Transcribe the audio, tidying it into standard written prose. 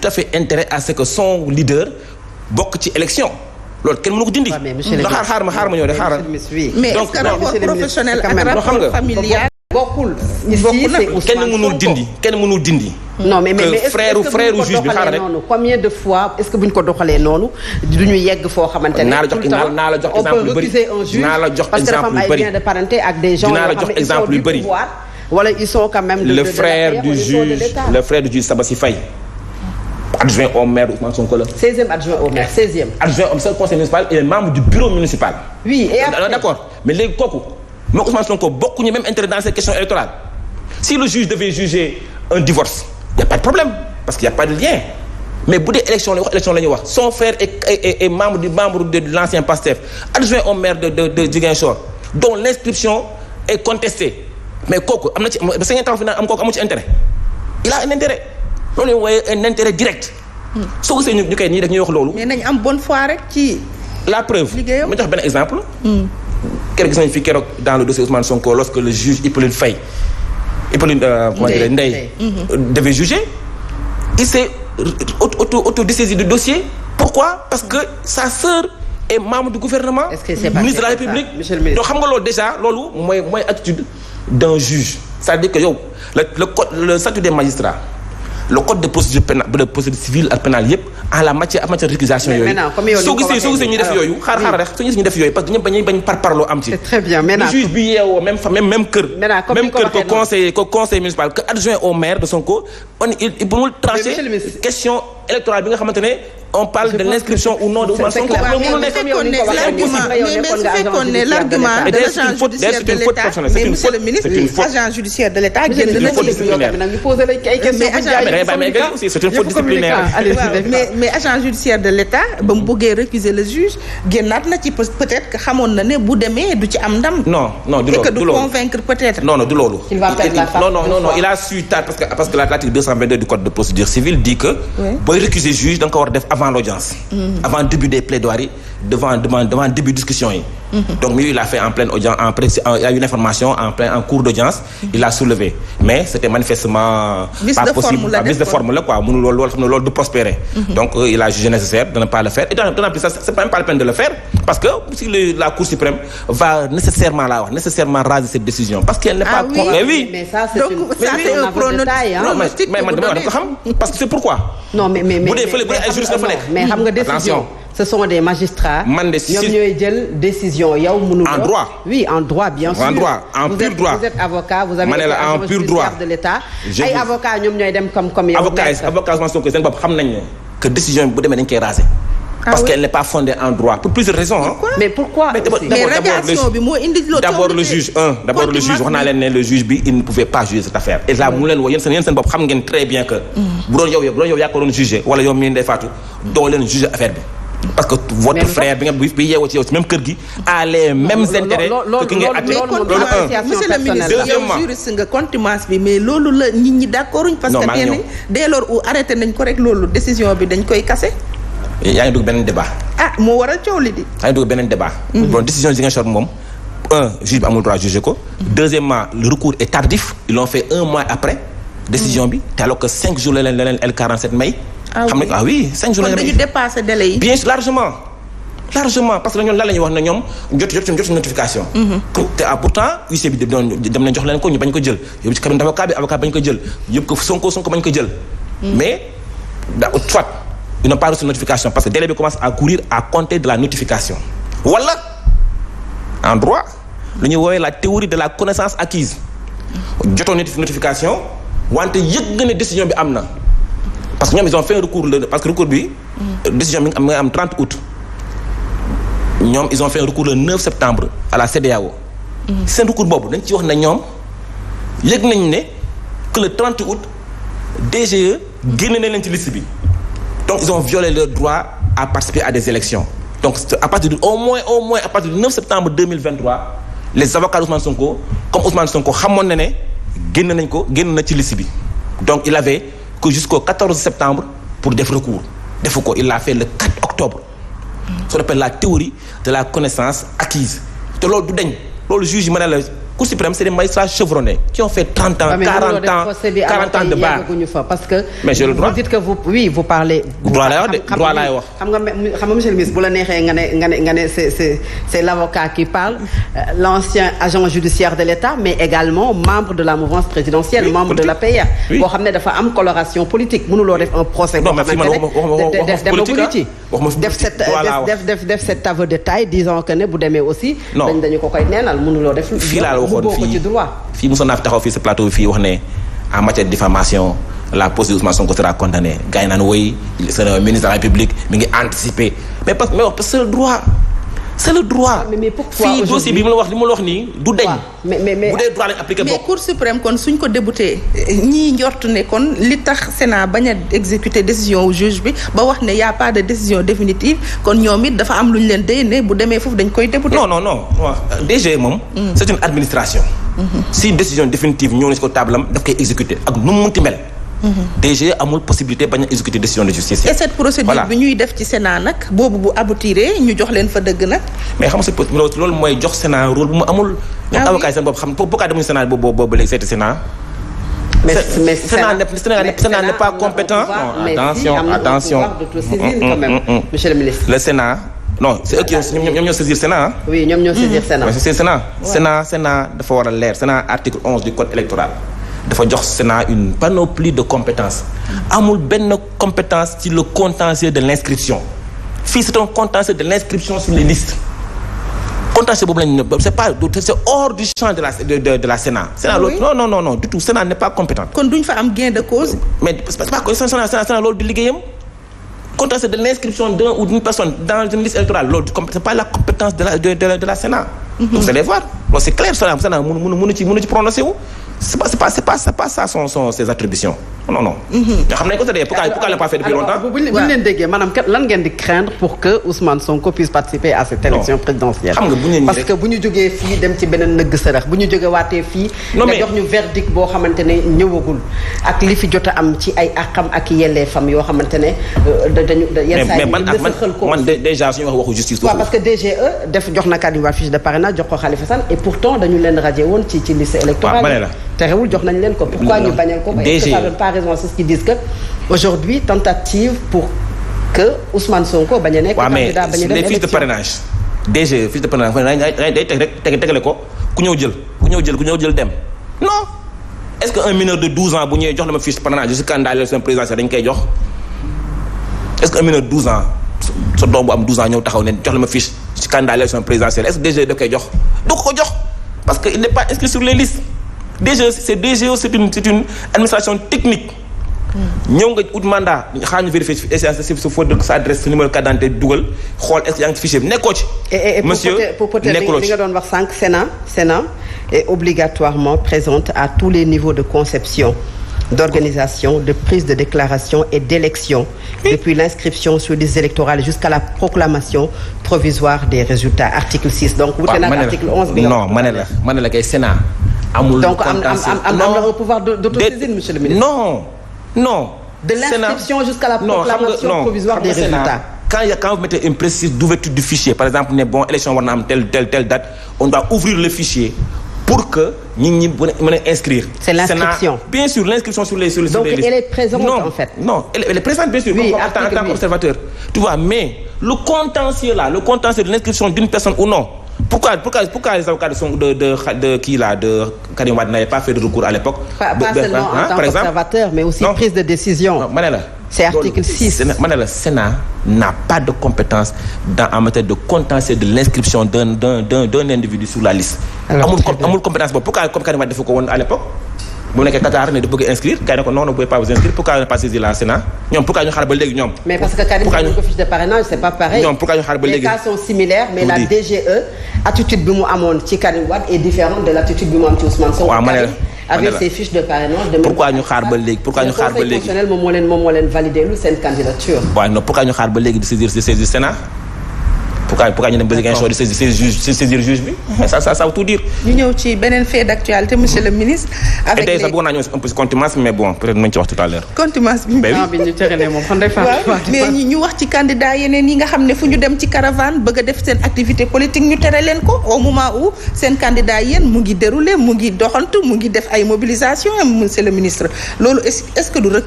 tout à fait intérêt à ce que son leader bokk ci élection loolu kenn mënu ko dindi. xaar ma ñëw de xaaral. mais est-ce que rapport professionnel ak rapport familial bokkul. kenn mënul dindi. non mais frère juge bi xaaral rek combien de fois est-ce que bu ñu ko doxalee noonu duñu yegg foo xamante ne. naa la jox exemple yu bëri naa la jox exemple yu bëri parce que dafa am ay liens de parenté ak des gens dinaa la jox exemple yu bëri. wala ils sont quand même le frère du juge Sabassi Faye. adjoint au maire Ousmane Sonko la. 16e adjoint au maire 16e. adjoint au seul conseil municipal et membre du bureau municipal. oui et après d'accord mais léegi kooku moom Ousmane Sonko bokkuñu même intérêt dans ces questions électorales si le juge devait juger un divorce y a pas de problème parce qu'il y a pas de lien mais bu dee élection la ñuy wax son frère est membre de l'ancien PASTEF adjoint au maire de Ziguinchor dont l'inscription est contestée mais kooku am na ci ba sa ngeen taxaw fi naan am kooku amu ci intérêt il a un intérêt. loolu mooy un intérêt direct. soo gisee ñu koy nii dañuy wax loolu. mais nañ am bonne foi rek ci. la preuve ma jox benn exemple. keroog gis nañu fi keroog dans le dossier Ousmane Sonko lorsque le juge Hippolyte Ndeye devait juger il s'est auto-dessaisi du dossier. pourquoi parce que sa sœur est membre du gouvernement. est-ce que c'est ministre de la République. donc xam nga loolu déjà loolu mooy attitude d'un juge c'est-à-dire que yow le statut des magistrats. le code de procédure pénale de procédure civile ak pénale yëpp en la matière récusation yooyu. soo gisee ñu def yooyu. xaar rek soo gisee ñu def yooyu parce que ñëpp bañ parparloo am ci. c'est très bien maintenant le juge bi yeewoo même kër. même kër que conseil municipal que adjoint au maire de Sonko il mënul trancher question électorale bi nga xamante ne on parle de l'inscription ou non de Ousmane Sonko. mais su fekkoon ne l'argument de l'agent judiciaire de l'État mais monsieur le ministre agent judiciaire de l'État génn na c'est une faute disciplinaire. mais agent judiciaire de l'État ba mu bëggee récuser le juge génnaat na ci peut-être que xamoon na ne bu demee du ci am ndam. non du loolu et que du convaincre peut-être. non du loolu. non il a su tard parce que l'article 222 du code de procédure civile dit que. booy récuser juge da nga ko war a def avant l'audience. avant début des plaidoiries devant début discussion yi. donc lui il a fait en pleine audience il a eu une information en cours d'audience. il a soulevé mais c'était manifestement. pas possible vice de forme la quoi mënul loolu xam ne loolu du prospérer. donc il a jugé nécessaire de ne pas le faire et d'autant plus ça c'est même pas la peine de le faire parce que si la Cour suprême va nécessairement raser cette décision parce qu'elle n'est pas. mais ça c'est un pronostic. mais man dama ko xam parce que c'est pourquoi. non mais bu dee fële bu dee ay juristes dafa nekk. mais xam nga décision. ce sont des magistrats. ñoom ñooy jël décision yow mënul. en droit oui en droit bien sûr. en pur droit vous êtes avocat vous avez été agent judiciaire de l'État. ay avocats ñoom ñooy dem comme yow. avocat Sonko seen bopp xam nañ ne que décision bi bu demee dañ koy raser. parce qu'elle n'est pas fondée en droit pour plusieurs raisons. mais pourquoi mais radiation bi moo indi loolu. d'abord le juge wax naa leen ne le juge bi il ne pouvait pas juger cette affaire et là mu leen woo yéen seen bopp xam ngeen très bien que. bu doon yow yaa ko doon juger wala yow mii Ndeye Fatou doo leen juger affaire bi. parce que votre frère bi yeewoo ci yow ci même kër gi a les mêmes intérêts que ki ngay àtte loolu monsieur le ministre yow juriste nga contumace bi mais loolu la nit ñi d'accorduñ parce que nee nañ dès lors où arrêté nañ ko rek loolu décision bi dañ koy casser. yaa ngi dugg beneen débat. moo waral coow li di. yaa ngi dugg beneen débat. bon décision Ziguinchor moom juge bi amul droit juger ko. deuxièmement le recours est tardif ils l'ont fait 1 mois après. décision bi te alors que 5 jours la leen L47 may. xam nga 5 jours la dañu dépassé délai yi. bien sûr largement parce que ñoom lan la ñuy wax ne ñoom jot notification. te pourtant huissier bi dem nañ jox leen ko ñu bañ ko jël yóbbu ci cabinet d'avocat bi avocat bañ ko jël yóbbu ko Sonko bañ ko jël. mais soit ils n'ont pas reçu notification parce que délai bi commence à courir à compter de la notification. wala en droit lu ñuy woowee la théorie de la connaissance acquise jotoo notification wante yëg nga ne décision bi am na. parce que ñoom ils ont fait un recours parce que recours bi. décision bi nga am 30 août. ñoom ils ont fait un recours le 9 septembre à la CEDEAO. seen recours boobu dañ ci wax ne ñoom yëg nañ ne que le 30 août DGE génne nañ leen ci liste bi. donc ils ont violé leur droit à participer à des élections. donc à partir de au moins à partir du 9 septembre 2023 les avocats d'Ousmane Sonko comme Ousmane Sonko xamoon na ne génn na ci liste bi donc il avait que jusqu'au 14 septembre pour def recours defu ko il l'a fait le 4 octobre. ça s'appelle la théorie de la connaissance acquise te loolu du dañ loolu juge yi ma ne la Cour suprême c'est des magistrats chevronnés qui ont fait 30 ans 40 ans de bar. Parce que mais j'ai le droit. Vous dites que vous parlez. droit laay wax. xam nga monsieur le ministre bu la neexee nga ne c'est l'avocat qui parle, l'ancien agent judiciaire de l'État, mais également membre de la mouvance présidentielle, membre de l'APR. boo xam ne dafa am coloration politique mënuloo def un procès. non mais fii man waxuma def cet aveu de taille disant que ne bu demee aussi. dañu ko koy neenal mënuloo def. fii laa la waxoon fii mosoon naa fi taxaw fii sa plateau bi fii wax ne en matière de diffamation la position Ousmane Sonko sera condamnée gars yi naan woy c'est le ministre de la République mi ngi anticiper mais parce que c'est le droit. c'est le droit. mais pourquoi fii dossier bi li ma la wax nii du deñ. mais bu dee droit lañ appliqué mais Cour suprême kon suñ ko débouté ñii njort ne kon li tax Sénat bañ a exécuter décision wu juge bi ba wax ne y a pas de décision définitive kon ñoom it dafa am lu ñu leen day ne bu demee foofu dañ koy débouté. non DG moom. c'est une administration. si décision définitive ñëw na si ko taabalam daf koy exécuter ak nu mu munti mel. DG amul possibilité bañ a exécuter décision de justice. et cette procédure bi ñuy def ci Sénat nag boobu bu aboutiré ñu jox leen fa dëgg nag. mais xam nga loolu mooy jox Sénat rôle bu mu amul. ñoom avocat yi seen bopp xam pourquoi demuñu Sénat boobu léegi seeti Sénat. mais Sénat n'est pas compétent. Non, attention quand même, monsieur le ministre. Le Sénat. Non, c'est eux qui ñoom ñoo saisir Sénat. Oui, ñoom ñoo saisir Sénat. mais c'est Sénat. Sénat dafa war a leer Sénat article 11 du code électoral. dafa jox Sénat une panoplie de compétences. amul benn compétence ci le contentieux de l'inscription. fii c'est un contentieux de l'inscription sur les listes. contentieux boobu lañu c'est hors du champ de la Sénat. Sénat loolu non du tout Sénat n'est pas compétent. kon duñ fa am gain de cause. mais c'est pas que Sénat loolu di liggéeyam. contentieux de l'inscription d'un ou d'une personne dans une liste électorale loolu c'est pas la compétence de la Sénat. vous allez voir loolu c'est clair Sénat mënu ci prononcer wu. c'est pas ça ses attributions non. nga xam nañ ko tëddee pourquoi il n'a pas fait depuis longtemps. bu ñu leen déggee maanaam lan ngeen di craindre pour que Ousmane Sonko puisse participer à cette élection présidentielle. xam nga parce que bu ñu jógee fii dem ci beneen nëgg sërëx bu ñu jógee waatee fii. nga jox ñu verdict boo xamante ne ñëwagul ak li fi jot a am ci ay àqam ak yelleefam yoo xamante ne dañu yenn saa yi man déjà suñu waxu justice. waaw parce que DGE jox na Karim Wade fiche de parrainage jox ko Khalifa Sall et pourtant dañu leen radié woon ci liste électorale. terewul jox nañ leen ko. pourquoi ñu bañal ko. est-ce que ça donne pas raison à ceux qui disent que aujourd'hui tentative pour que Ousmane Sonko bañ a nekk candidat bañ a dem les fiches de parrainage. DG fiche de parrainage day teg rek tegale ko ku ñëw jël dem non. est-ce que un mineur de 12 ans bu ñëwee jox la ma fiche de parrainage je suis candidat à l'élection présidentielle dañ koy jox est-ce que un mineur de 12 ans sa doom bu am 12 ans ñëw taxaw ne jox la ma fiche ci candidat à l'élection présidentielle est-ce que DG da koy jox du ko jox parce que il n'est pas inscrit sur les listes. DGE c'est une administration technique. ñëw nga ut mandat xaar ñu vérifier sa faute de sa adresse sa numéro carte d'identité dugal xool est-ce que yaa ngi ci fichier bi nekkoo ci. monsieur nekkuloo ci li nga doon wax sànq Sénat est obligatoirement présente à tous les niveaux de conception, d'organisation, de prise de déclaration et d'élection, depuis l'inscription sur les électorales jusqu'à la proclamation provisoire des résultats. Article 6 donc. wute na article 11 bi. non ma ne la kay Sénat. amul donc am un pouvoir d'autosaisine monsieur le ministre. non. de l'inscription jusqu'à la proclamation provisoire des résultats. Quand vous mettez une précise d'ouverture du fichier par exemple ne bon élection war na am telle date on doit ouvrir le fichier pour que ñi mën a inscrire. c'est l'inscription. bien sûr l'inscription sur les listes. donc elle est présente en fait. non elle est présente bien sûr. oui en tant qu'observateur. tu vois mais le contentieux de l'inscription d'une personne ou non. Pourquoi les avocats de qui là de Karim Wade n'avaient pas fait de recours à l'époque. Pas seulement en tant qu'observateur mais aussi prise de décision. Non, ma ne la. C'est article 6. ma ne la Sénat n'a pas de compétence en matière de contentieux de l'inscription d'un individu sur la liste. amul compétence boobu pourquoi comme Karim Wade dafa ko woon à l'époque. bu nekkee Qatar ne da bëgg inscrire gars yi ne ko non ne pouvez pas vous inscrire pourquoi ne pas saisir la Sénat ñoom pourquoi ñu xaar ba léegi ñoom. mais parce que Karim ñu ko fiche de parrainage c'est pas pareil. ñoom pourquoi ñu xaar ba léegi les cas sont similaires mais la DGE attitude bi mu amoon ci Karim Wade est différente de l'attitude bi mu am ci Ousmane Sonko. waaw ma ne la avec ses fiches de parrainage. pourquoi ñu xaar ba léegi Conseil constitutionnel moom moo leen validé lu seen candidature. waaw non pourquoi ñu xaar ba léegi di saisir Sénat pourquoi ñu dem ba Ziguinchor di saisir juge bi mais ça veut tout dire. ñu ñëw ci beneen fait d'actualité monsieur le ministre. avec les sax bëggoon naa ñëw un peu si contumace mais bon peut-être nañu ci wax tout à l'heure. contumace bi. ñu tëralee moom xam mais ñu wax ci candidat yeneen yi nga xam ne fu ñu dem ci caravane bëgg a def seen activité politique ñu tere leen ko au moment où seen candidat yéen mu ngi dérouler mu ngi doxantu mu ngi def ay mobilisation monsieur le ministre loolu est-ce que du recul